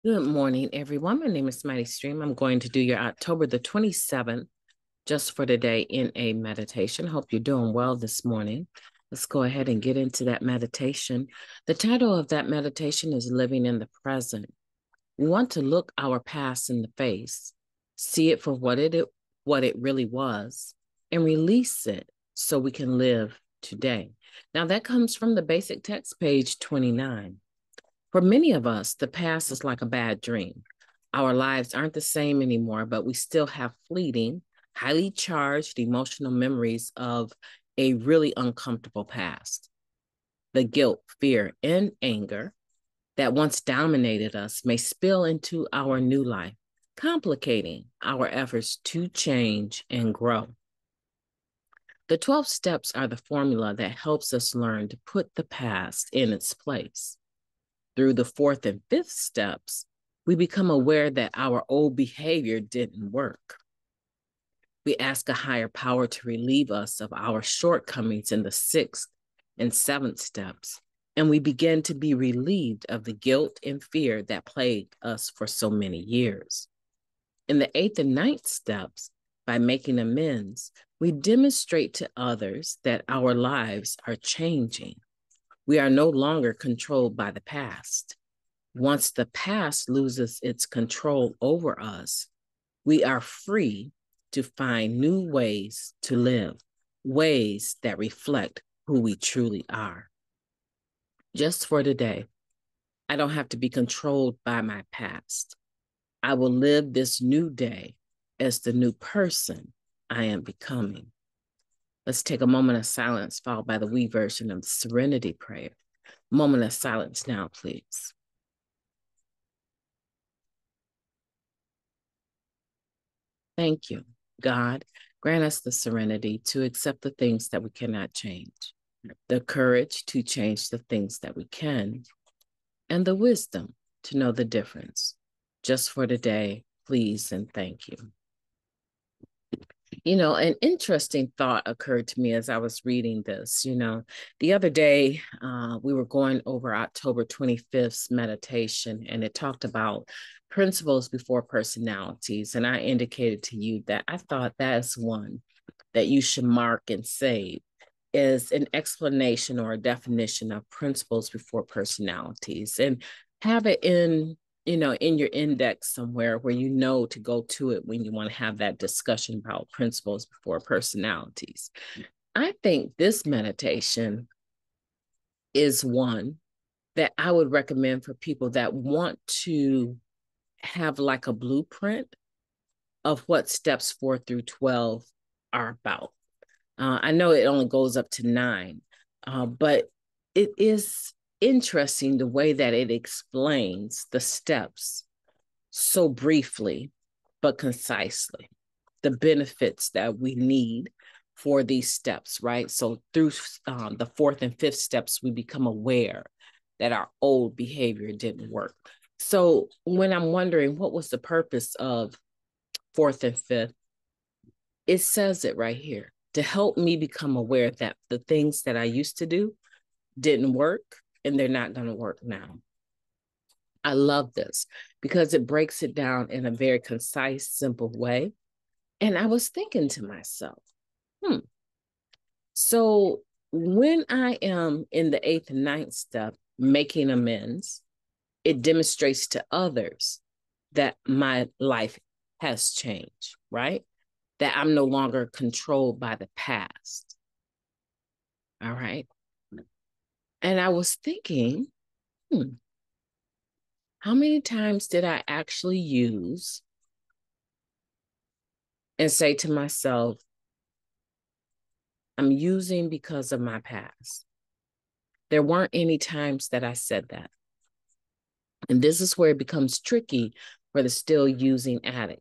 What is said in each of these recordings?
Good morning, everyone. My name is MightyStream. I'm going to do your October the 27th, just for today, in a meditation. Hope you're doing well this morning. Let's go ahead and get into that meditation. The title of that meditation is Living in the Present. We want to look our past in the face, see it for what it really was, and release it so we can live today. Now, that comes from the basic text, page 29. For many of us, the past is like a bad dream. Our lives aren't the same anymore, but we still have fleeting, highly charged emotional memories of a really uncomfortable past. The guilt, fear, and anger that once dominated us may spill into our new life, complicating our efforts to change and grow. The 12 steps are the formula that helps us learn to put the past in its place. Through the fourth and fifth steps, we become aware that our old behavior didn't work. We ask a higher power to relieve us of our shortcomings in the sixth and seventh steps, and we begin to be relieved of the guilt and fear that plagued us for so many years. In the eighth and ninth steps, by making amends, we demonstrate to others that our lives are changing. We are no longer controlled by the past. Once the past loses its control over us, we are free to find new ways to live, ways that reflect who we truly are. Just for today, I don't have to be controlled by my past. I will live this new day as the new person I am becoming. Let's take a moment of silence, followed by the we version of the Serenity Prayer. Moment of silence now, please. Thank you, God. Grant us the serenity to accept the things that we cannot change, the courage to change the things that we can, and the wisdom to know the difference. Just for today, please and thank you. You know, an interesting thought occurred to me as I was reading this. The other day, we were going over October 25th's meditation, and it talked about principles before personalities. And I indicated to you that I thought that's one that you should mark and save, is an explanation or a definition of principles before personalities, and have it in your index somewhere where you know to go to it when you want to have that discussion about principles before personalities. I think this meditation is one that I would recommend for people that want to have like a blueprint of what steps 4 through 12 are about. I know it only goes up to 9, but it is interesting the way that it explains the steps so briefly but concisely, the benefits that we need for these steps, right? So through the fourth and fifth steps, we become aware that our old behavior didn't work. So when I'm wondering what was the purpose of fourth and fifth, it says it right here, to help me become aware that the things that I used to do didn't work and they're not going to work now. I love this because it breaks it down in a very concise, simple way. And I was thinking to myself, so when I am in the eighth and ninth step, making amends, it demonstrates to others that my life has changed, right? That I'm no longer controlled by the past. All right. And I was thinking, how many times did I actually use and say to myself, I'm using because of my past? There weren't any times that I said that. And this is where it becomes tricky for the still using addict,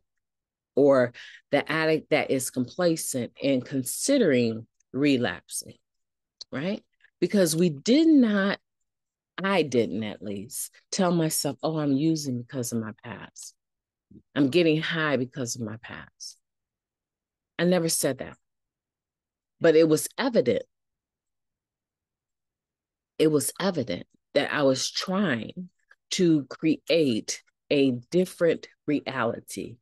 or the addict that is complacent and considering relapsing, right? Because I didn't at least tell myself, oh, I'm using because of my past. I'm getting high because of my past. I never said that. But it was evident. It was evident that I was trying to create a different reality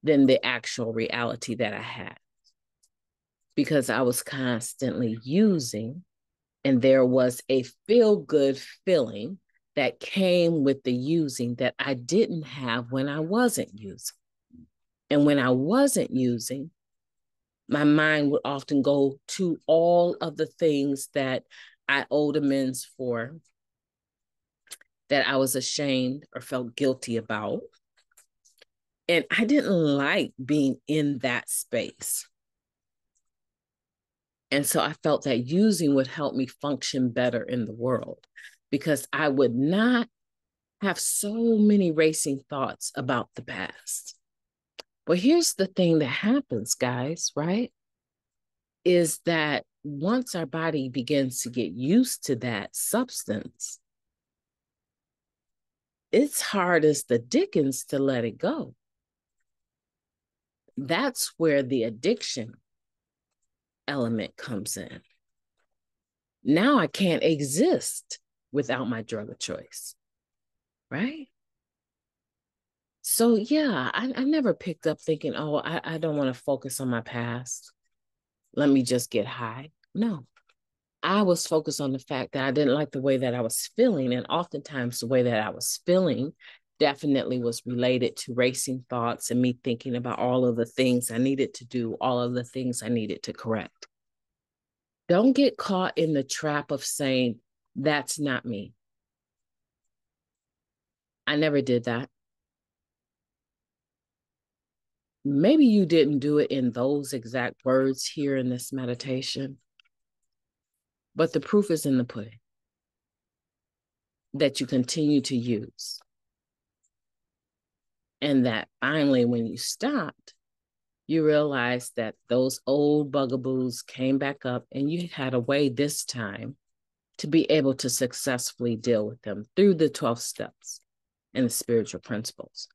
than the actual reality that I had, because I was constantly using, and there was a feel-good feeling that came with the using that I didn't have when I wasn't using. And when I wasn't using, my mind would often go to all of the things that I owed amends for, that I was ashamed or felt guilty about. And I didn't like being in that space. And so I felt that using would help me function better in the world, because I would not have so many racing thoughts about the past. But here's the thing that happens, guys, right? Is that once our body begins to get used to that substance, it's hard as the dickens to let it go. That's where the addiction element comes in. Now I can't exist without my drug of choice, right? So yeah, I never picked up thinking, oh, I don't want to focus on my past. Let me just get high. No, I was focused on the fact that I didn't like the way that I was feeling. And oftentimes the way that I was feeling definitely was related to racing thoughts and me thinking about all of the things I needed to do, all of the things I needed to correct. Don't get caught in the trap of saying, that's not me. I never did that. Maybe you didn't do it in those exact words here in this meditation, but the proof is in the pudding that you continue to use. And that finally, when you stopped, you realized that those old bugaboos came back up, and you had a way this time to be able to successfully deal with them through the 12 steps and the spiritual principles.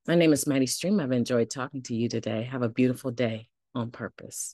My name is MightyStream. I've enjoyed talking to you today. Have a beautiful day on purpose.